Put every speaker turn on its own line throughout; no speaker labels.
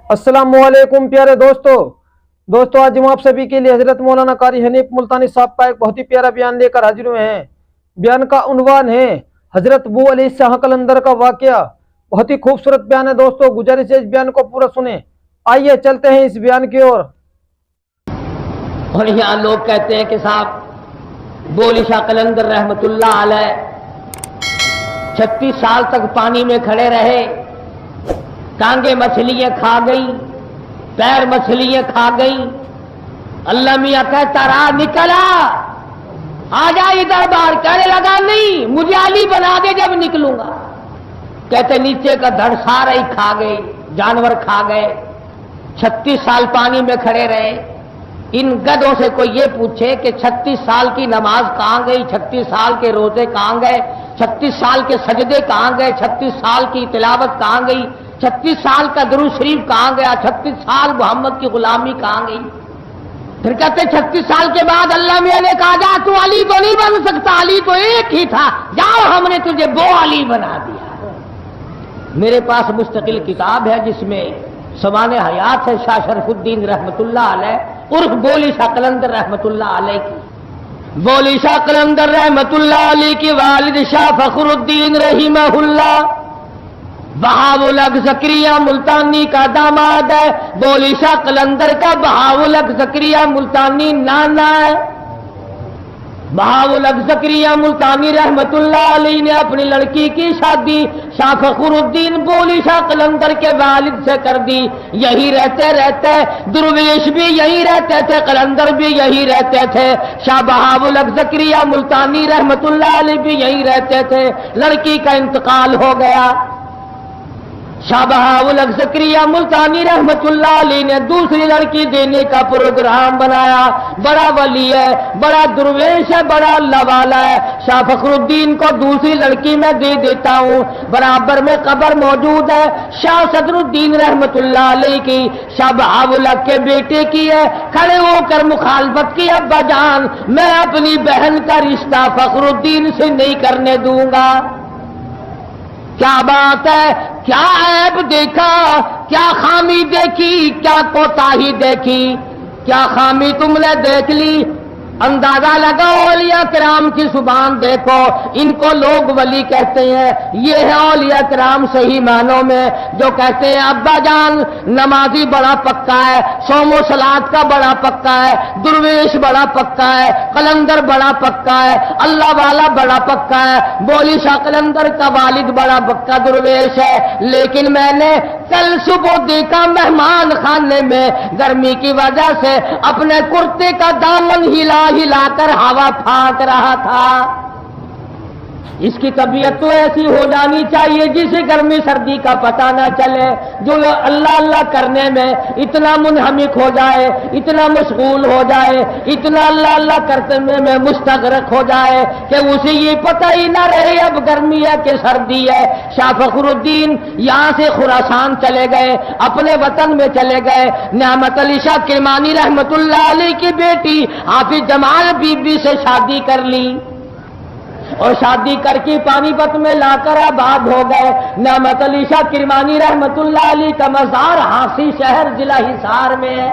अस्सलामुअलैकुम प्यारे दोस्तों आज हम आप सभी के लिए हजरत मौलाना कारी हनीफ मुल्तानी साहब का एक बहुत ही प्यारा बयान लेकर हाजिर हुए हैं। बयान का उन्वान है हजरत बू अली शाह कलंदर का वाकया। बहुत ही खूबसूरत बयान है दोस्तों, गुजारिश है इस बयान को पूरा सुने। आइए चलते हैं इस बयान की ओर।
और यहाँ लोग कहते हैं कि साहब बू अली शाह कलंदर रहमतुल्लाह अलैह 36 साल तक पानी में खड़े रहे, टांगे मछलियां खा गई, पैर मछलियां खा गई। अल्लाह मियां कहता रहा निकला, आ जा इधर बाहर। कहने लगा नहीं, मुझे अली बना दे जब निकलूंगा। कहते नीचे का धड़ सारा ही खा गई, जानवर खा गए। 36 साल पानी में खड़े रहे। इन गधों से कोई ये पूछे कि 36 साल की नमाज कहां गई, 36 साल के रोजे कहां गए, 36 साल के सजदे कहां गए, 36 साल की तिलावत कहां गई, 36 साल का दुरूद शरीफ कहां गया, 36 साल मोहम्मद की गुलामी कहां गई। फिर कहते 36 साल के बाद अल्लाह मियां ने कहा जा तू अली तो नहीं बन सकता, अली तो एक ही था, जाओ हमने तुझे वो अली बना दिया। मेरे पास मुस्तकिल किताब है जिसमें सवाने हयात है शाह शरफुद्दीन रहमतुल्लाह अलैह उर्फ बू अली शाह कलंदर रहमतुल्लाह अलैह की। बू अली शाह कलंदर रहमतुल्लाह अलैह के वालिद शाह फखरुद्दीन रहीमहुल्लाह बहाउल हक ज़करिया मुल्तानी का दामाद है। बू अली शाह कलंदर का बहाउल हक ज़करिया मुल्तानी नाना है। बहाउल हक ज़करिया मुल्तानी रहमतुल्लाह अलैह ने अपनी लड़की की शादी शाह फखरुद्दीन बू अली शाह कलंदर के वालिद से कर दी। यही रहते रहते दुर्वेश भी यही रहते थे, कलंदर भी यही रहते थे, शाह बहाउल हक ज़करिया मुल्तानी रहमतुल्लाह अलैह भी यही रहते थे। लड़की का इंतकाल हो गया। शाह बहाउल हक ज़करिया मुल्तानी रहमतुल्लाह अलैह ने दूसरी लड़की देने का प्रोग्राम बनाया। बड़ा वली है, बड़ा दुर्वेश है, बड़ा अल्लाह वाला है। शाह फखरुद्दीन को दूसरी लड़की मैं दे देता हूं। बराबर में कब्र मौजूद है शाह सदरुद्दीन रहमतुल्लाह अलैह की, शाह बहाउल हक के बेटे की है। खड़े होकर मुखालफत की, अब्बा जान मैं अपनी बहन का रिश्ता फखरुद्दीन से नहीं करने दूंगा। क्या बात है, क्या ऐब देखा, क्या खामी देखी, क्या कोताही देखी, क्या खामी तुमने देख ली। अंदाजा लगाओ औलिया किराम की जुबान देखो, इनको लोग वली कहते हैं। ये है औलिया किराम सही मानों में जो कहते हैं अब्बा जान नमाजी बड़ा पक्का है, सोमो सलात का बड़ा पक्का है, दुर्वेश बड़ा पक्का है, कलंदर बड़ा पक्का है, अल्लाह वाला बड़ा पक्का है। बू अली शाह कलंदर का वालिद बड़ा पक्का दुर्वेश है। लेकिन मैंने कल सुबह देखा मेहमान खाने में गर्मी की वजह से अपने कुर्ते का दामन हिलाकर हवा फाँक रहा था। इसकी तबीयत तो ऐसी हो जानी चाहिए जिसे गर्मी सर्दी का पता ना चले, जो अल्लाह अल्लाह करने में इतना मुनहमिक हो जाए, इतना मशगूल हो जाए, इतना अल्लाह अल्लाह करने में मुस्तगरक हो जाए कि उसे ये पता ही ना रहे अब गर्मी है कि सर्दी है। शाह फखरुद्दीन यहाँ से खुरासान चले गए, अपने वतन में चले गए। नेमत अली शाह किरमानी रहमतुल्लाह अलैह की बेटी हाफिज जमाल बीबी से शादी कर ली और शादी करके पानीपत में लाकर आबाद हो गए। नेमत अली शाह किरमानी रहमतुल्लाह अलैह का मज़ार हांसी शहर जिला हिसार में है।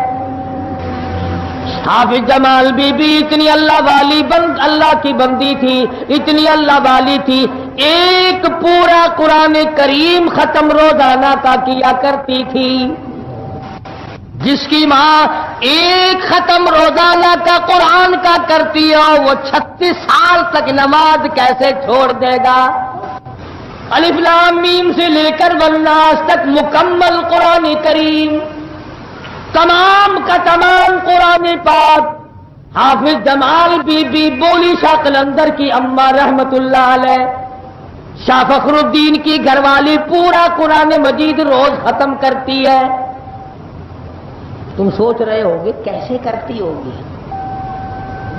हाफिज जमाल बीबी इतनी अल्लाह वाली अल्लाह की बंदी थी, इतनी अल्लाह वाली थी, एक पूरा कुरान करीम खत्म रोजाना का किया करती थी। जिसकी माँ एक खत्म रोजाना का कुरान का करती हो वो 36 साल तक नमाज कैसे छोड़ देगा। अलिफ लाम मीम से लेकर वन्नास तक मुकम्मल कुरान करीम, तमाम का तमाम कुरान पाक हाफिज जमाल बीबी बू अली शाह कलंदर की अम्मा रहमतुल्लाह अलैह शाह फखरुद्दीन की घरवाली पूरा कुरान मजीद रोज खत्म करती है। तुम सोच रहे होगे कैसे करती होगी।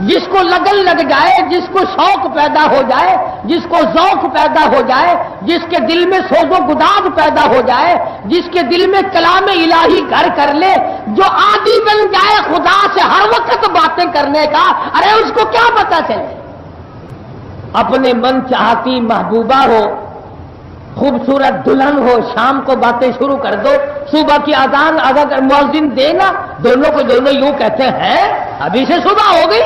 जिसको लगन लग जाए, जिसको शौक पैदा हो जाए, जिसको ज़ौक पैदा हो जाए, जिसके दिल में सोजो गुदाद पैदा हो जाए, जिसके दिल में कलाम इलाही घर कर ले, जो आदी बन जाए खुदा से हर वक्त बातें करने का, अरे उसको क्या पता चले। अपने मन चाहती महबूबा हो, खूबसूरत दुल्हन हो, शाम को बातें शुरू कर दो, सुबह की अजान अगर मुअज्जिन देना, दोनों को दोनों यूं कहते हैं अभी से सुबह हो गई।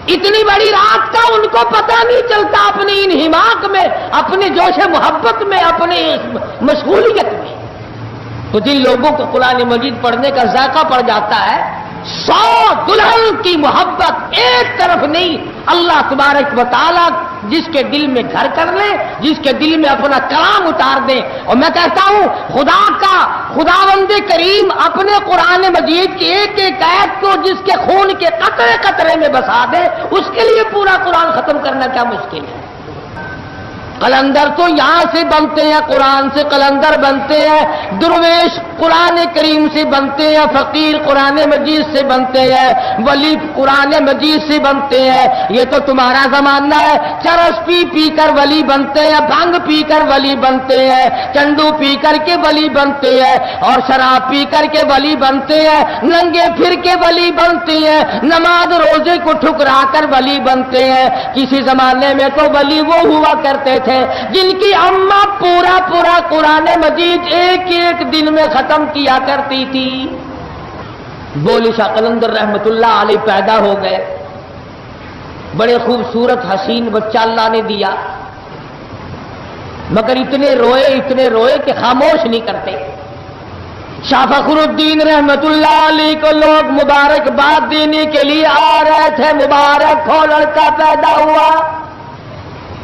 इतनी बड़ी रात का उनको पता नहीं चलता, अपनी इन हिमाक में, अपने जोश मोहब्बत में, अपने मशगूलियत में। तो जिन लोगों को कुरान मजीद पढ़ने का जायका पड़ जाता है, 100 दुल्हन की मोहब्बत एक तरफ नहीं, अल्लाह तबारक व तआला जिसके दिल में घर कर ले, जिसके दिल में अपना कलाम उतार दे। और मैं कहता हूं खुदावंद करीम अपने कुरान मजीद की एक एक आयत को जिसके खून के कतरे कतरे में बसा दे, उसके लिए पूरा कुरान खत्म करना क्या मुश्किल है। कलंदर तो यहां से बनते हैं, कुरान से कलंदर बनते हैं, दुर्वेश कुरान करीम से बनते हैं, फकीर कुरान मजीद से बनते हैं, वली कुरान मजीद से बनते हैं। ये तो तुम्हारा जमाना है, चरस पी पी कर वली बनते हैं, भांग पी कर वली बनते हैं, चंडू पी कर के वली बनते हैं, और शराब पी कर के वली बनते हैं, नंगे फिर के वली बनते हैं, नमाज रोजे को ठुकरा कर वली बनते हैं। किसी जमाने में तो वली वो हुआ करते थे जिनकी अम्मा पूरा पूरा कुरान मजीद एक एक दिन में खत्म किया करती थी। बोली शाह कलंदर रहमतुल्लाह अलैह पैदा हो गए, बड़े खूबसूरत हसीन बच्चा अल्लाह ने दिया, मगर इतने रोए कि खामोश नहीं करते। शाह फखरुद्दीन रहमतुल्लाह अलैह को लोग मुबारकबाद देने के लिए आ रहे थे, मुबारक हो लड़का पैदा हुआ।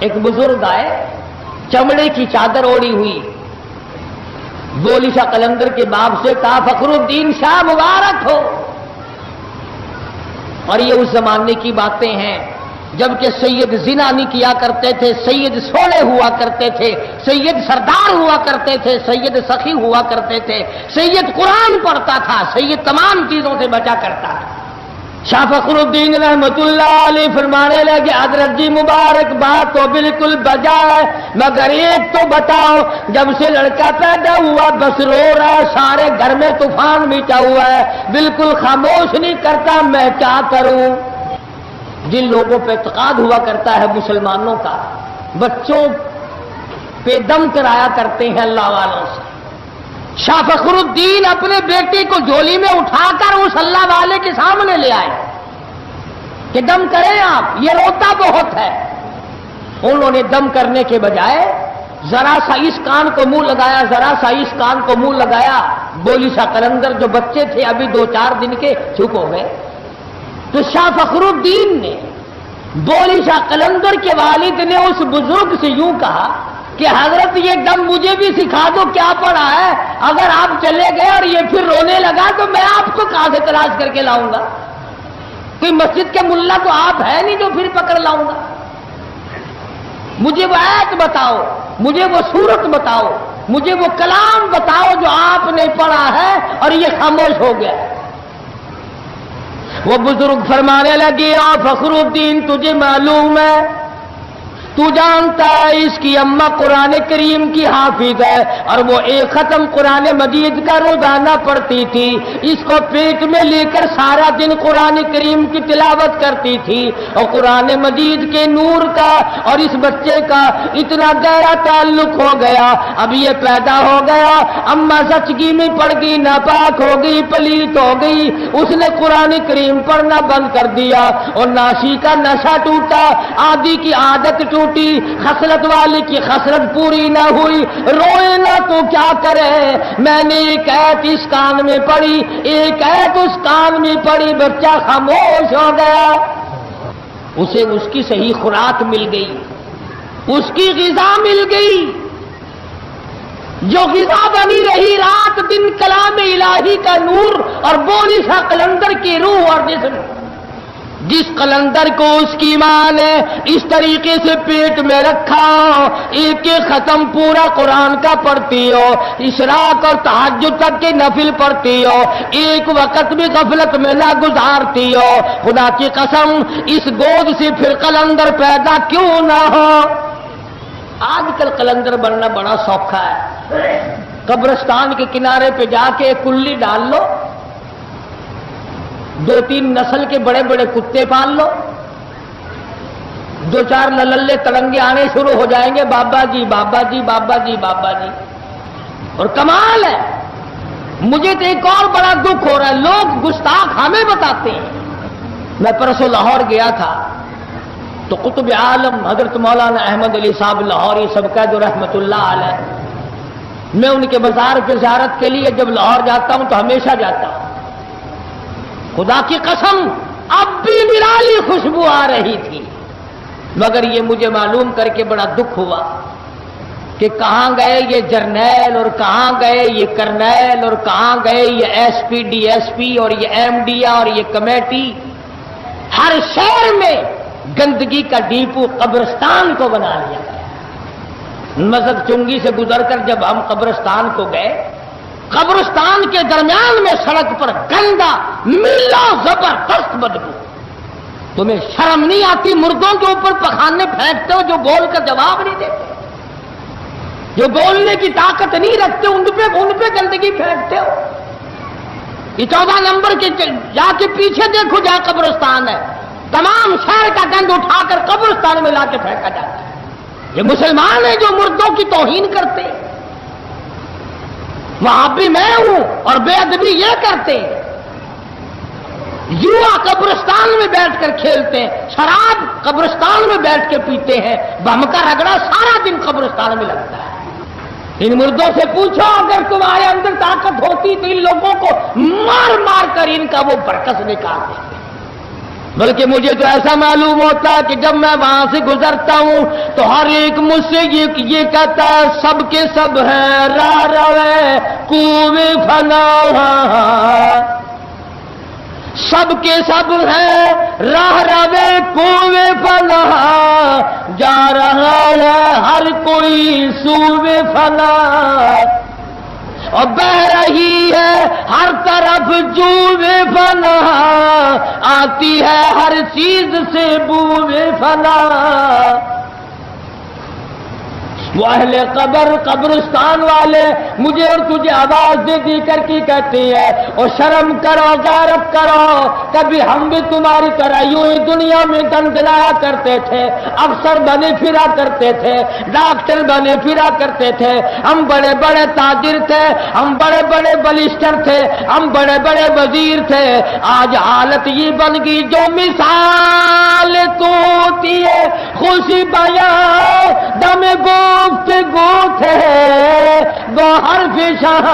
एक बुजुर्ग आए, चमड़े की चादर ओढ़ी हुई, बोली शाह कलंदर के बाप से कहा फखरुद्दीन शाह मुबारक हो। और ये उस जमाने की बातें हैं जबकि सैयद जिना नहीं किया करते थे, सैयद सोने हुआ करते थे, सैयद सरदार हुआ करते थे, सैयद सखी हुआ करते थे, सैयद कुरान पढ़ता था, सैयद तमाम चीजों से बचा करता था। शाह फखरुद्दीन रहमतुल्लाह अलैह फरमाने लगे हजरत जी मुबारकबाद तो बिल्कुल बजा है, मगर एक तो बताओ, जब से लड़का पैदा हुआ बस रो रहा है, सारे घर में तूफान मचा हुआ है, बिल्कुल खामोश नहीं करता, मैं क्या करूं। जिन लोगों पे इत्काद हुआ करता है मुसलमानों का, बच्चों पे दम कराया करते हैं अल्लाह वालों से। शाह फखरुद्दीन अपने बेटे को झोली में उठाकर उस अल्लाह वाले के सामने ले आए कि दम करें आप, ये रोता बहुत है। उन्होंने दम करने के बजाय जरा सा इस कान को मुंह लगाया, जरा सा इस कान को मुंह लगाया। बोली शाह कलंदर जो बच्चे थे अभी 2-4 दिन के, चुप हो गए। तो शाह फखरुद्दीन ने, बोली शाह कलंदर के वालिद ने उस बुजुर्ग से यूं कहा कि हजरत ये दम मुझे भी सिखा दो, क्या पड़ा है, अगर आप चले गए और ये फिर रोने लगा तो मैं आपको कहां से तलाश करके लाऊंगा, कोई मस्जिद के मुल्ला तो आप है नहीं जो फिर पकड़ लाऊंगा। मुझे वो आयत बताओ, मुझे वो सूरत बताओ, मुझे वो कलाम बताओ जो आपने पढ़ा है और ये खामोश हो गया। वो बुजुर्ग फरमाने लगे आ फखरुद्दीन तुझे मालूम है, तू जानता है इसकी अम्मा कुरान करीम की हाफिज है और वो एक खत्म कुरान मजीद का रोजाना पढ़ती थी, इसको पेट में लेकर सारा दिन कुरान करीम की तिलावत करती थी और कुरान मजीद के नूर का और इस बच्चे का इतना गहरा ताल्लुक हो गया। अब ये पैदा हो गया, अम्मा सचगी में पड़ गई, नापाक हो गई, पलीत हो गई, उसने कुरान करीम पढ़ना बंद कर दिया और नाशी का नशा टूटा, आदि की आदत टूटी, खसरत वाले की खसरत पूरी ना हुई, रोए ना तो क्या करे। मैंने एक ऐत इस कान में पड़ी, एक ऐत उस कान में पड़ी, बच्चा खामोश हो गया। उसे उसकी सही खुराक मिल गई, उसकी ग़िज़ा मिल गई, जो ग़िज़ा बनी रही रात दिन कलाम इलाही का नूर और बोली शाह कलंदर की रूह और जिस्म। जिस कलंदर को उसकी मां ने इस तरीके से पेट में रखा, एक एक खत्म पूरा कुरान का पढ़ती हो, इशराक और तहज्जुद तक के नफिल पढ़ती हो, एक वक्त भी गफलत में ना गुजारती हो, खुदा की कसम इस गोद से फिर कलंदर पैदा क्यों ना हो। आजकल कलंदर बनना बड़ा सौखा है, कब्रिस्तान के किनारे पे जाके एक कुल्ली डाल लो, 2-3 नस्ल के बड़े बड़े कुत्ते पाल लो, दो चार लल्ले तड़ंगे आने शुरू हो जाएंगे, बाबा जी बाबा जी बाबा जी बाबा जी। और कमाल है, मुझे तो एक और बड़ा दुख हो रहा है, लोग गुस्ताख हमें बताते हैं। मैं परसों लाहौर गया था तो कुतुब आलम हजरत मौलाना अहमद अली साहब लाहौरी सबका जो रहमतुल्लाह अलैह, मैं उनके बाजार की ज़ियारत के लिए जब लाहौर जाता हूं तो हमेशा जाता हूं। खुदा की कसम अब भी निराली खुशबू आ रही थी, मगर ये मुझे मालूम करके बड़ा दुख हुआ कि कहां गए ये जर्नैल और कहां गए ये कर्नैल और कहां गए ये एसपी डीएसपी और ये एमडी और ये कमेटी। हर शहर में गंदगी का डीपू कब्रिस्तान को बना लिया गया। मस्जिद चुंगी से गुजरकर जब हम कब्रिस्तान को गए, कब्रिस्तान के दरमियान में सड़क पर गंदा मिला जबरदस्त बदबू। तुम्हें शर्म नहीं आती? मुर्दों के ऊपर पखाने फेंकते हो जो बोलकर जवाब नहीं देते, जो बोलने की ताकत नहीं रखते, उन पे गंदगी फेंकते हो। ये 14 नंबर के जाके पीछे देखो जहां कब्रिस्तान है, तमाम शहर का गंद उठाकर कब्रिस्तान में लाके फेंका जाता है। ये मुसलमान है जो मुर्दों की तौहीन करते हैं। वहां भी मैं हूं और बेअदबी ये करते हैं। युवा कब्रिस्तान में बैठकर खेलते हैं, शराब कब्रिस्तान में बैठ के पीते हैं, बम का रगड़ा सारा दिन कब्रिस्तान में लगता है। इन मुर्दों से पूछो अगर तुम्हारे अंदर ताकत होती तो इन लोगों को मार मार कर इनका वो बरकस निकाल देते। बल्कि मुझे तो ऐसा मालूम होता है कि जब मैं वहां से गुजरता हूं तो हर एक मुझसे ये कहता है सबके सब है राह रवे कूवे फना, सबके सब है राह रवे कूवे फना, जा रहा है हर कोई सूवे फना, और बह रही है हर तरफ जूवे फना, आती है हर चीज से बूवे फना। वो अहले कब्र कब्रिस्तान वाले मुझे और तुझे आवाज दे दी करके कहती है और शर्म करो गैरत करो, कभी हम भी तुम्हारी तरह यूं ही दुनिया में गंदलाया करते थे, अफसर बने फिरा करते थे, डॉक्टर बने फिरा करते थे, हम बड़े बड़े ताजिर थे, हम बड़े बड़े बलिस्टर थे, हम बड़े बड़े वजीर थे। आज हालत ये बन गई जो मिसाल तो होती है खुशी बया दम गुफ्तगू थे वो हर्फ शाह,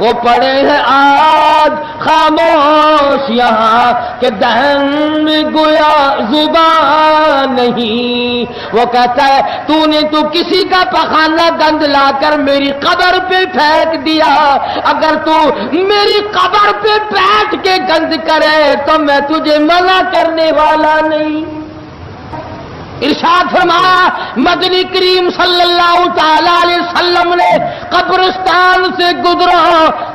वो पड़े हैं आज खामोश यहाँ के दहन में गोया जुबान नहीं। वो कहता है तूने तो किसी का पखाना गंद लाकर मेरी कब्र पे फेंक दिया, अगर तू मेरी कब्र पे बैठ के गंद करे तो मैं तुझे मना करने वाला नहीं। इरशाद फरमाया मदनी करीम सल्लल्लाहु तआला अलैहि वसल्लम ने कब्रिस्तान से गुजरो,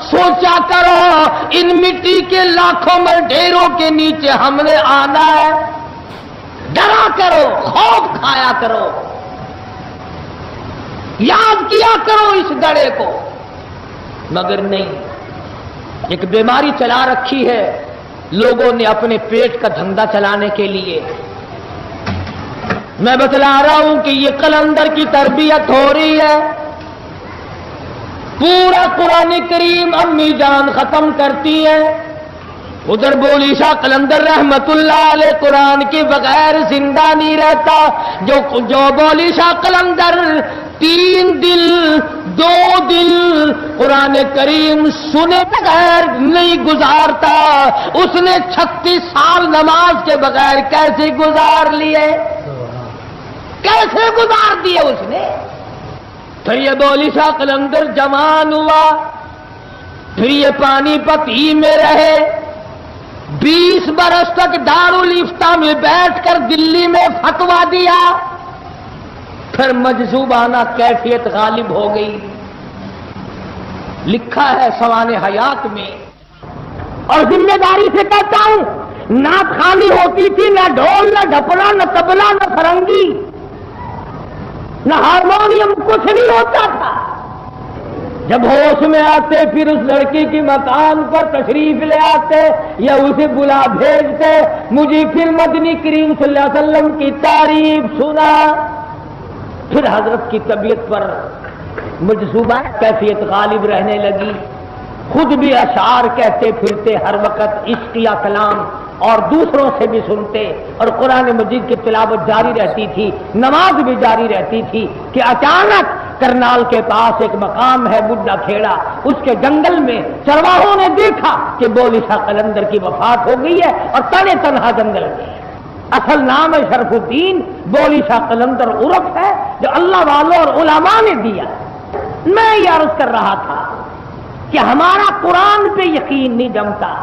सोचा करो इन मिट्टी के लाखों में ढेरों के नीचे हमने आना है, डरा करो, खौफ खाया करो, याद किया करो इस गड़े को। मगर नहीं, एक बीमारी चला रखी है लोगों ने अपने पेट का धंधा चलाने के लिए। मैं बतला रहा हूं कि ये कलंदर की तरबियत हो रही है, पूरा कुरान करीम अम्मी जान खत्म करती है, उधर बोली शाह कलंदर रहमतुल्लाह अलैह कुरान के बगैर जिंदा नहीं रहता। जो बोली शाह कलंदर 3 दिन 2 दिन कुरान करीम सुने बगैर नहीं गुजारता, उसने 36 साल नमाज के बगैर कैसे गुजार लिए, कैसे गुजार दिए उसने। फिर ये बोली शाह कलंदर जवान हुआ, फिर ये पानीपत ही में रहे, 20 बरस तक दारुल इफ्ता में बैठकर दिल्ली में फतवा दिया, फिर मजसूबाना कैफियत गालिब हो गई। लिखा है सवाने हयात में, और जिम्मेदारी से कहता हूं, नात खाली होती थी, न ढोल न ढपला न तबला न फरंगी न हारमोनियम, कुछ नहीं होता था। جب ہوش میں آتے پھر اس لڑکی کی مکان پر تشریف لے آتے یا اسے بلا بھیجتے، مجھے پھر مدنی کریم صلی اللہ علیہ وسلم کی تعریف سنا، پھر حضرت کی طبیعت پر مجذوبہ کیفیت غالب رہنے لگی، خود بھی اشعار کہتے پھرتے ہر وقت عشقیہ کلام، اور دوسروں سے بھی سنتے، اور قرآن مجید کی تلاوت جاری رہتی تھی، نماز بھی جاری رہتی تھی کہ اچانک کرنال کے پاس ایک مقام ہے بڈھا کھیڑا، اس کے جنگل میں چرواہوں نے دیکھا کہ بولی شاہ قلندر کی وفات ہو گئی ہے اور تنے تنہا جنگل میں ہے۔ اصل نام ہے شرف الدین، بولی شاہ قلندر عرف ہے جو اللہ والوں اور علماء نے دیا۔ میں یہ عرض کر رہا تھا کہ ہمارا قرآن پہ یقین نہیں جمتا،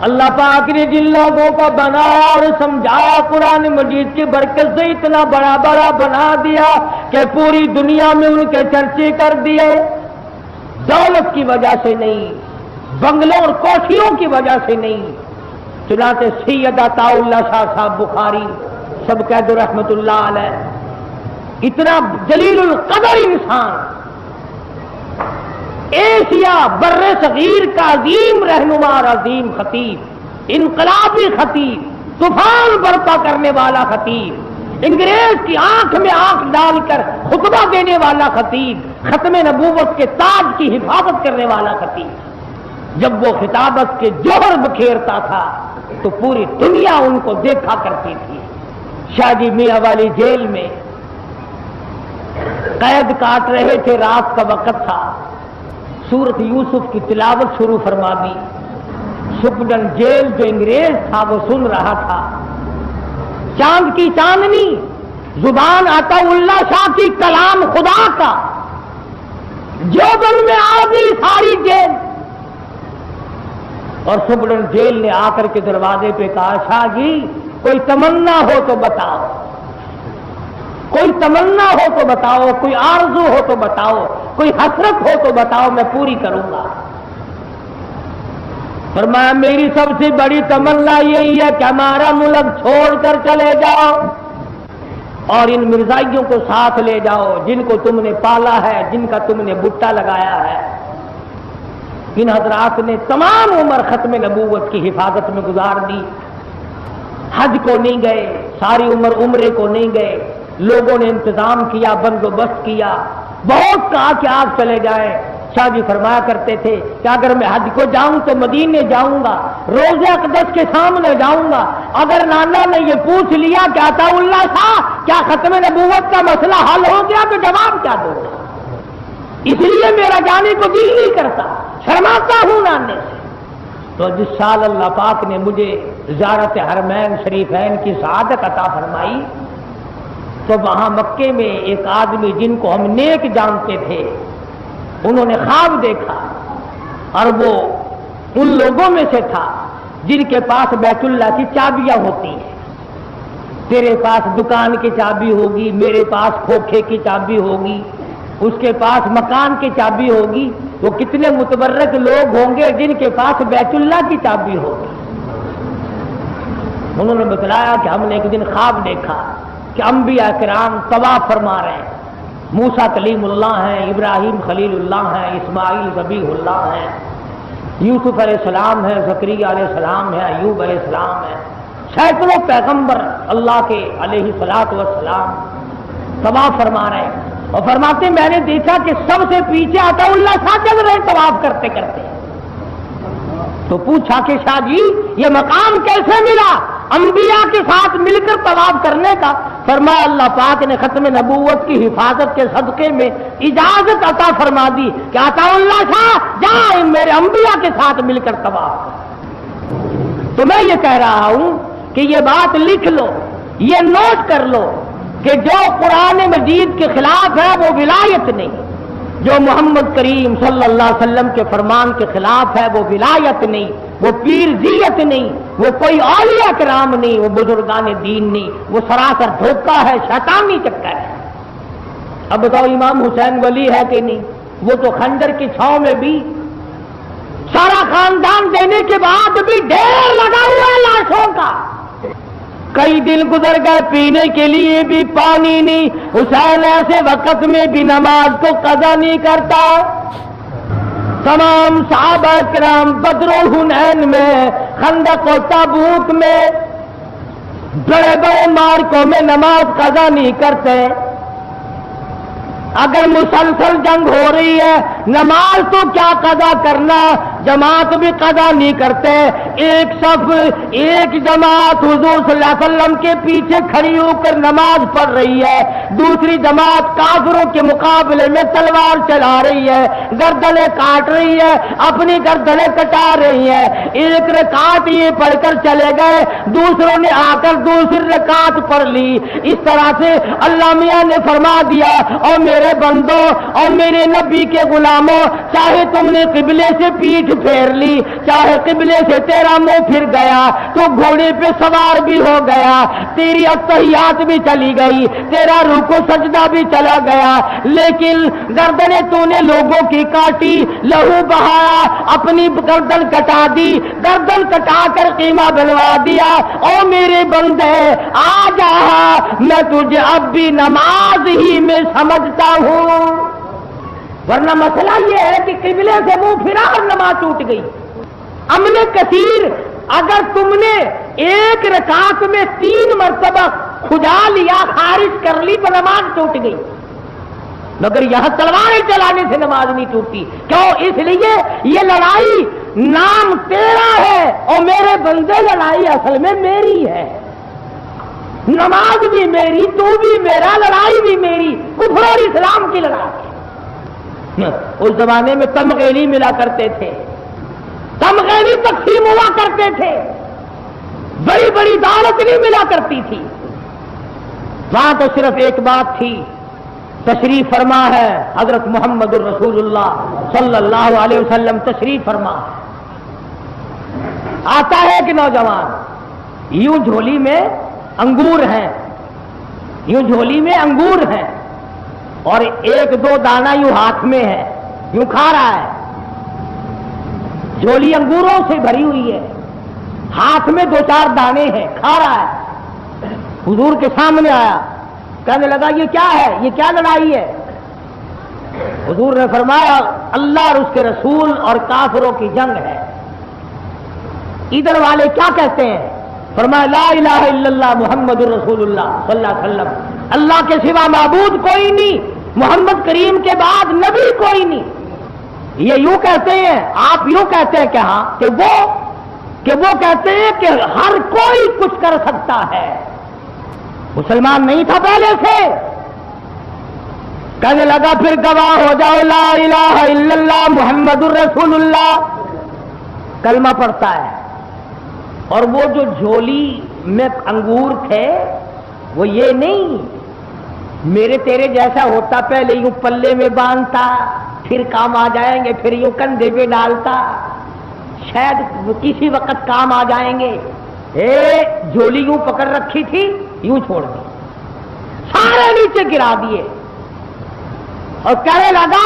اللہ پاک نے جن لوگوں کو بنا اور سمجھایا قرآن مجید کی برکت سے اتنا بڑا بڑا بنا دیا کہ پوری دنیا میں ان کے چرچے کر دیے، دولت کی وجہ سے نہیں، بنگلوں اور کوٹھیوں کی وجہ سے نہیں، چنانچہ سید عطا اللہ شاہ صاحب بخاری سب کہہ دو رحمت اللہ علیہ، اتنا جلیل القدر انسان، ایشیا بر صغیر کا عظیم رہنما اور عظیم خطیب، انقلابی خطیب، طوفان برپا کرنے والا خطیب، انگریز کی آنکھ میں آنکھ ڈال کر خطبہ دینے والا خطیب، ختم نبوت کے تاج کی حفاظت کرنے والا خطیب، جب وہ خطابت کے جوہر بکھیرتا تھا تو پوری دنیا ان کو دیکھا کرتی تھی۔ شاہ جی میاں والی جیل میں قید کاٹ رہے تھے، رات کا وقت تھا، سورت یوسف کی تلاوت شروع فرما دی، سپرڈن جیل جو انگریز تھا وہ سن رہا تھا، چاند کی چاندنی، زبان عطا اللہ شاہ کی کلام خدا کا، جو دن میں آ گئی ساری جیل، اور سپرڈن جیل نے آ کر کے دروازے پہ کہا شاہ جی کوئی تمنا ہو تو بتاؤ، کوئی تمنا ہو تو بتاؤ، کوئی آرزو ہو تو بتاؤ، کوئی حسرت ہو تو بتاؤ، میں پوری کروں گا۔ فرمایا میری سب سے بڑی تمنا یہی ہے کہ ہمارا ملک چھوڑ کر چلے جاؤ اور ان مرزائیوں کو ساتھ لے جاؤ جن کو تم نے پالا ہے، جن کا تم نے بٹا لگایا ہے۔ ان حضرات نے تمام عمر ختم نبوت کی حفاظت میں گزار دی، حج کو نہیں گئے، ساری عمر عمرے کو نہیں گئے، لوگوں نے انتظام کیا، بندوبست کیا، بہت کہا کہ آپ چلے جائیں۔ شاہ جی فرمایا کرتے تھے کہ اگر میں حج کو جاؤں تو مدینے جاؤں گا، روضہ اقدس کے سامنے جاؤں گا، اگر نانا نے یہ پوچھ لیا کہ عطا اللہ شاہ کیا ختم نبوت کا مسئلہ حل ہو گیا تو جواب کیا دوں گا، اس لیے میرا جانے کو دل نہیں کرتا، شرماتا ہوں نانے سے۔ تو جس سال اللہ پاک نے مجھے زیارت حرمین شریفین کی سعادت عطا فرمائی تو وہاں مکے میں ایک آدمی جن کو ہم نیک جانتے تھے انہوں نے خواب دیکھا، اور وہ ان لوگوں میں سے تھا جن کے پاس بیت اللہ کی چابیاں ہوتی ہیں، تیرے پاس دکان کی چابی ہوگی، میرے پاس کھوکھے کی چابی ہوگی، اس کے پاس مکان کی چابی ہوگی، وہ کتنے متبرک لوگ ہوں گے جن کے پاس بیت اللہ کی چابی ہوگی۔ انہوں نے بتلایا کہ ہم نے ایک دن خواب دیکھا کہ انبیاء کرام طواف فرما رہے ہیں، موسیٰ کلیم اللہ ہیں، ابراہیم خلیل اللہ ہیں، اسماعیل ذبیح اللہ ہیں، یوسف علیہ السلام ہیں، زکریا علیہ السلام ہیں، ایوب علیہ السلام ہیں، سینکڑوں پیغمبر اللہ کے علیہ الصلوۃ والسلام طواف فرما رہے ہیں، اور فرماتے میں نے دیکھا کہ سب سے پیچھے عطا اللہ شاہ چل رہے طواف کرتے کرتے۔ تو پوچھا کہ شاہ جی یہ مقام کیسے ملا انبیاء کے ساتھ مل کر طواف کرنے کا؟ فرمایا اللہ پاک نے ختم نبوت کی حفاظت کے صدقے میں اجازت عطا فرما دی کہ عطا اللہ شاہ جا میرے انبیاء کے ساتھ مل کر طواف کر۔ تو میں یہ کہہ رہا ہوں کہ یہ بات لکھ لو، یہ نوٹ کر لو کہ جو قرآن مجید کے خلاف ہے وہ ولایت نہیں، جو محمد کریم صلی اللہ علیہ وسلم کے فرمان کے خلاف ہے وہ ولایت نہیں، وہ پیرزیت نہیں، وہ کوئی اولیاء کرام نہیں، وہ بزرگان دین نہیں، وہ سراسر دھوکہ ہے، شیطانی چکر ہے۔ اب بتاؤ امام حسین ولی ہے کہ نہیں؟ وہ تو خنجر کی چھاؤں میں بھی سارا خاندان دینے کے بعد بھی ڈھیر لگا ہوا ہے لاشوں کا، کئی دن گزر گئے پینے کے لیے بھی پانی نہیں. حسین ایسے وقت میں بھی نماز کو قضا نہیں کرتا. تمام صحابہ کرام بدر و حنین میں، خندق و تبوک میں، بڑے بڑے مارکوں میں نماز قضا نہیں کرتے. اگر مسلسل جنگ ہو رہی ہے نماز تو کیا قضا کرنا، جماعت بھی قضا نہیں کرتے. ایک صف ایک جماعت حضور صلی اللہ علیہ وسلم کے پیچھے کھڑی ہو کر نماز پڑھ رہی ہے، دوسری جماعت کافروں کے مقابلے میں تلوار چلا رہی ہے، گردنیں کاٹ رہی ہے، اپنی گردنیں کٹا رہی ہے. ایک رکعت یہ پڑھ کر چلے گئے، دوسروں نے آ کر دوسری رکعت پڑھ لی. اس طرح سے اللہ میاں نے فرما دیا، اور میرے بندوں اور میرے نبی کے غلاموں، چاہے تم نے قبلے سے پیٹھ پھیر لی، چاہے قبلے سے تیرا منہ پھر گیا، تو گھوڑے پہ سوار بھی ہو گیا، تیری التحیات بھی چلی گئی، تیرا رکوع سجدہ بھی چلا گیا، لیکن گردنیں تو نے لوگوں کی کاٹی، لہو بہایا، اپنی گردن کٹا دی، گردن کٹا کر قیمہ بنوا دیا. اور میرے بندے آ جا، میں تجھے اب بھی نماز ہی میں سمجھتا ہوں. ورنہ مسئلہ یہ ہے کہ قبلے سے منہ پھرا اور نماز ٹوٹ گئی. امن کثیر، اگر تم نے ایک رکعت میں 3 مرتبہ کھجا لیا، خارج کر لی، تو نماز ٹوٹ گئی. مگر یہاں تلواریں چلانے سے نماز نہیں ٹوٹتی. کیوں؟ اس لیے یہ لڑائی نام تیرا ہے اور میرے بندے لڑائی اصل میں میری ہے. نماز بھی میری، تو بھی میرا، لڑائی بھی میری، کفر اور اسلام کی لڑائی. اس زمانے میں تمغے ملا کرتے تھے، تمغے تقسیم ہوا کرتے تھے، بڑی بڑی دولت نہیں ملا کرتی تھی. وہاں تو صرف ایک بات تھی. تشریف فرما ہے حضرت محمد الرسول اللہ صلی اللہ علیہ وسلم، تشریف فرما. آتا ہے کہ نوجوان یوں جھولی میں انگور ہیں، یوں جھولی میں انگور ہیں، اور 1-2 دانہ یوں ہاتھ میں ہے، یوں کھا رہا ہے. جھولی انگوروں سے بھری ہوئی ہے، ہاتھ میں 2-4 دانے ہیں، کھا رہا ہے. حضور کے سامنے آیا، کہنے لگا یہ کیا ہے، یہ کیا لڑائی ہے؟ حضور نے فرمایا اللہ اور اس کے رسول اور کافروں کی جنگ ہے. ادھر والے کیا کہتے ہیں؟ فرمایا لا الہ الا اللہ محمد الرسول اللہ صلی اللہ علیہ وسلم، اللہ کے سوا معبود کوئی نہیں، محمد کریم کے بعد نبی کوئی نہیں. یہ یوں کہتے ہیں، آپ یوں کہتے ہیں کہ ہاں، کہ وہ کہتے ہیں کہ ہر کوئی کچھ کر سکتا ہے. مسلمان نہیں تھا پہلے سے. کہنے لگا پھر گواہ ہو جاؤ لا الہ الا اللہ محمد الرسول اللہ. کلمہ پڑھتا ہے، اور وہ جو جھولی میں انگور تھے وہ یہ نہیں میرے تیرے جیسا ہوتا، پہلے یوں پلے میں باندھتا، پھر کام آ جائیں گے، پھر یوں کندھے پہ ڈالتا، شاید کسی وقت کام آ جائیں گے. جھولی یوں پکڑ رکھی تھی، یوں چھوڑ دی، سارے نیچے گرا دیے، اور کہنے لگا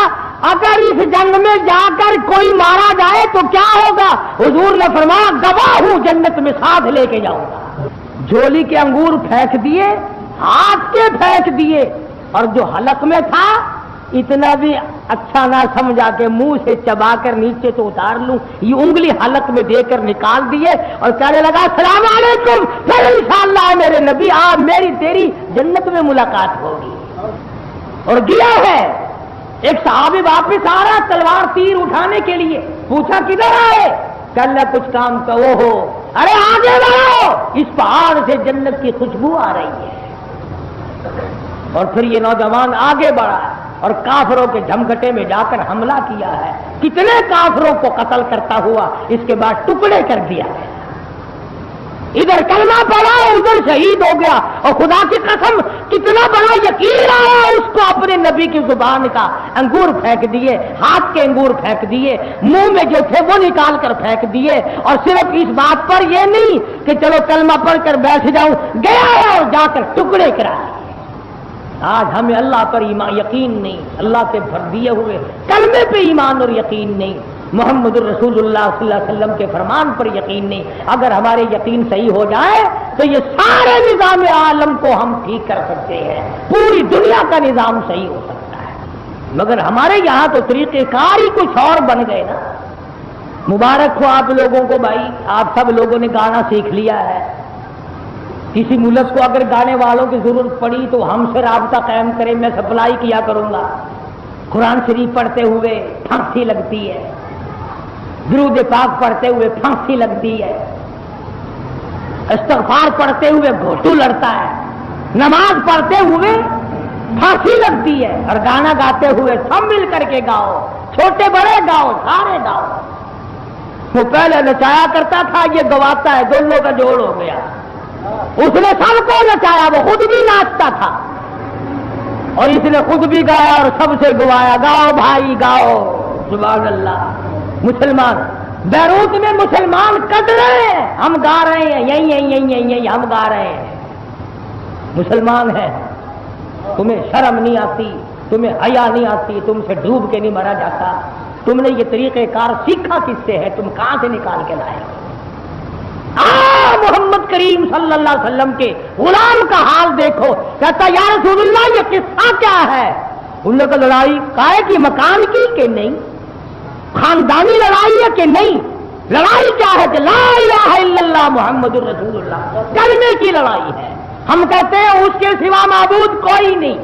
اگر اس جنگ میں جا کر کوئی مارا جائے تو کیا ہوگا؟ حضور نے فرمایا گواہ ہوں جنت میں ساتھ لے کے جاؤں گا. جھولی کے انگور پھینک دیے، ہاتھ کے پھینک دیے، اور جو حلق میں تھا اتنا بھی اچھا نہ سمجھا کہ منہ سے چبا کر نیچے تو اتار لوں، یہ انگلی حلق میں دے کر نکال دیے، اور کہنے لگا السلام علیکم، پھر انشاءاللہ میرے نبی آپ میری تیری جنت میں ملاقات ہوگی. اور گیا ہے. ایک صحابی واپس آ رہا تلوار تیر اٹھانے کے لیے، پوچھا کدھر آئے؟ کل کچھ کام کا وہ ہو. ارے آگے بڑھو، اس پہاڑ سے جنت کی خوشبو آ رہی ہے. اور پھر یہ نوجوان آگے بڑھا اور کافروں کے جھمگٹے میں جا کر حملہ کیا ہے. کتنے کافروں کو قتل کرتا ہوا اس کے بعد ٹکڑے کر دیا ہے. ادھر کلمہ پڑا، ادھر شہید ہو گیا. اور خدا کی قسم کتنا بڑا یقین آیا اس کو اپنے نبی کی زبان کا. انگور پھینک دیے، ہاتھ کے انگور پھینک دیے، منہ میں جو تھے وہ نکال کر پھینک دیے. اور صرف اس بات پر یہ نہیں کہ چلو کلمہ پڑھ کر بیٹھ جاؤں، گیا ہے اور جا کر ٹکڑے کرائے. آج ہمیں اللہ پر ایمان یقین نہیں، اللہ کے بھر دیے ہوئے کلمے پہ ایمان اور یقین نہیں. محمد रसूलुल्लाह सल्लल्लाहु अलैहि वसल्लम के फरमान पर यकीन नहीं। अगर हमारे यकीन सही हो जाए तो ये सारे निज़ाम आलम को हम ठीक कर सकते हैं, पूरी दुनिया का निज़ाम सही हो सकता है। मगर हमारे यहाँ तो तरीक़ेकार ही कुछ और बन गए ना। मुबारक हो आप लोगों को भाई, आप सब लोगों ने गाना सीख लिया है। किसी मुल्क को अगर गाने वालों की जरूरत पड़ी तो हमसे राब्ता कायम करें, मैं सप्लाई किया करूंगा। कुरान शरीफ पढ़ते हुए फांसी लगती है, दुरूद पाक पढ़ते हुए फांसी लगती है, इस्तिग़फ़ार पढ़ते हुए घोटू लड़ता है, नमाज पढ़ते हुए फांसी लगती है, और गाना गाते हुए सब मिल करके गाओ, छोटे बड़े गाओ, सारे गाओ। वो पहले नचाया करता था, ये गवाता है, दोनों का जोड़ हो गया। उसने सबको नचाया, वो खुद भी नाचता था और इसने खुद भी गाया और सबसे गवाया, गाओ भाई गाओ, सुभान अल्लाह। मुसलमान बैरूत में मुसलमान कट रहे हैं, हम गा रहे हैं, यही यही यही यही यही हम गा रहे हैं। मुसलमान है, तुम्हें शर्म नहीं आती, तुम्हें हया नहीं आती, तुमसे डूब के नहीं मरा जाता। तुमने ये तरीक़ेकार सीखा किससे है, तुम कहां से निकाल के लाए? मोहम्मद करीम सल्लल्लाहु अलैहि वसल्लम के गुलाम का हाल देखो, कहता या रसूलुल्लाह ये किस्सा क्या है? उन्होंने कहा लड़ाई काहे की, मकान की कि नहीं, खानदानी लड़ाई है कि नहीं? लड़ाई क्या है कि ला इलाहा इल्लल्लाह मुहम्मदुर रसूलुल्लाह, कलमे की लड़ाई है। हम कहते हैं उसके सिवा माबूद कोई नहीं,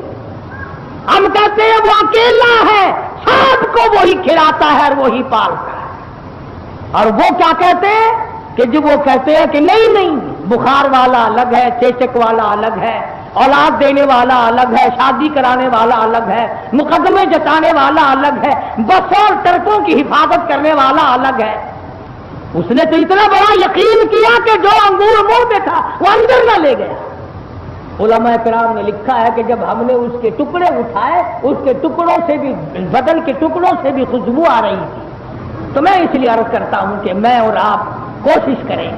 हम कहते हैं वो अकेला है, सबको वही खिलाता है और वही पालता है। और वो क्या कहते हैं कि जब वो कहते हैं कि नहीं नहीं, बुखार वाला अलग है, चेचक वाला अलग है, औलाद देने वाला अलग है, शादी कराने वाला अलग है, मुकदमे जताने वाला अलग है, बस और ट्रकों की हिफाजत करने वाला अलग है। उसने तो इतना बड़ा यकीन किया कि जो अंगूर मुंह में था वो अंदर न ले गया। उलमा किराम ने लिखा है कि जब हमने उसके टुकड़े उठाए, उसके टुकड़ों से भी, बदन के टुकड़ों से भी खुशबू आ रही थी। तो मैं इसलिए अर्ज करता हूं कि मैं और आप कोशिश करें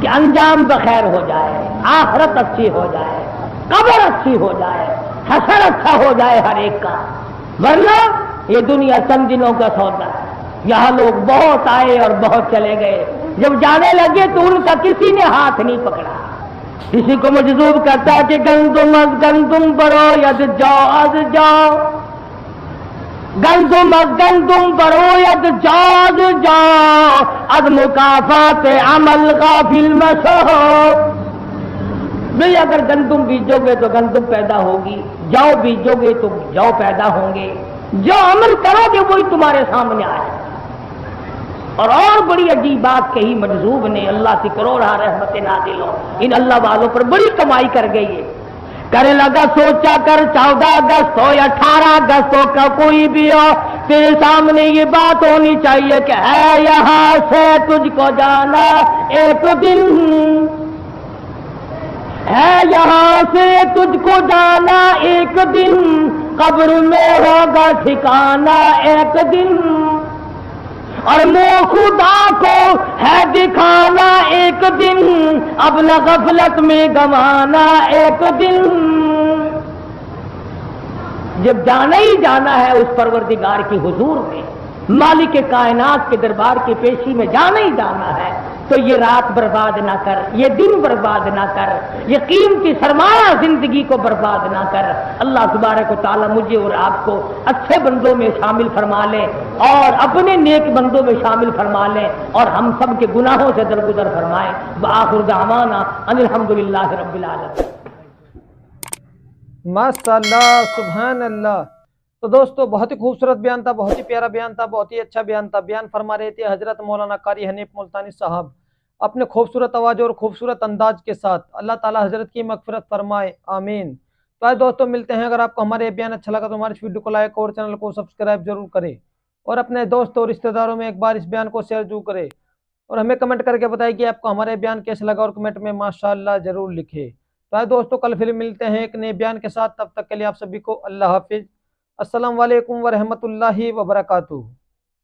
कि अंजाम बखैर हो जाए, आखिरत अच्छी हो जाए, कब्र अच्छी हो जाए, हशर अच्छा हो जाए हर एक का। वरना ये दुनिया चंद दिनों का सौदा है। यहाँ लोग बहुत आए और बहुत चले गए, जब जाने लगे तो उनका किसी ने हाथ नहीं पकड़ा। किसी को मजबूर करता है कि गंदुम बरो यद जाओ अज जाओ, गंदुम बरो यद जाओ जाओ, अद मुकाफात अमल गाफिल मसो। नहीं, अगर गंदुम बीजोगे तो गंदुम पैदा होगी, जौ बीजोगे तो जौ पैदा होंगे, जो अमल करोगे वही तुम्हारे सामने आएगा। और बड़ी अजीब बात कही मजजूब ने, अल्लाह से करोड़ रहमत नाज़िल हो, इन अल्लाह वालों पर बड़ी कमाई कर गई है। करे लगा सोचा कर 14 अगस्त हो या 18 अगस्त हो का कोई भी हो, तेरे सामने ये बात होनी चाहिए कि है यहां से तुझको जाना एक दिन, है यहां से तुझको जाना एक दिन, कब्र में होगा ठिकाना एक दिन, और मुँह खुदा को है दिखाना एक दिन, अब न गफलत में गंवाना एक दिन। जब जाना ही जाना है उस परवरदिगार की हुजूर में, मालिक के कायनात के दरबार की पेशी में जाना ही जाना है, तो ये रात बर्बाद ना कर, ये दिन बर्बाद ना कर, ये कीमती सरमाया जिंदगी को बर्बाद ना कर। अल्लाह सुबारक व तआला मुझे और आपको अच्छे बंदों में शामिल फरमा ले और अपने नेक बंदों में शामिल फरमा ले, और हम सब के गुनाहों से दरगुदर फरमाए। आखिर दावाना अनिल हम्दुलिल्लाहि रब्बिल आलमीन।
माशाअल्लाह, सुभान अल्लाह। तो दोस्तों बहुत ही खूबसूरत बयान था, बहुत ही प्यारा बयान था, बहुत ही अच्छा बयान था। बयान फरमा रहे थे हजरत मौलाना कारी हनीफ मुल्तानी साहब अपने खूबसूरत आवाज़ और खूबसूरत अंदाज के साथ। अल्लाह ताला हजरत की मगफिरत फरमाए, आमीन। तो आज दोस्तों मिलते हैं। अगर आपको हमारे बयान अच्छा लगा तो हमारे इस वीडियो को लाइक और चैनल को सब्सक्राइब जरूर करें, और अपने दोस्तों और रिश्तेदारों में एक बार इस बयान को शेयर जरूर करें, और हमें कमेंट करके बताएं कि आपको हमारे बयान कैसे लगा, और कमेंट में माशाअल्लाह जरूर लिखे। तो आज दोस्तों कल फिर मिलते हैं एक नए बयान के साथ। तब तक के लिए आप सभी को अल्लाह हाफिज। अस्सलाम वालेकुम व रहमतुल्लाहि व बरकातुहू।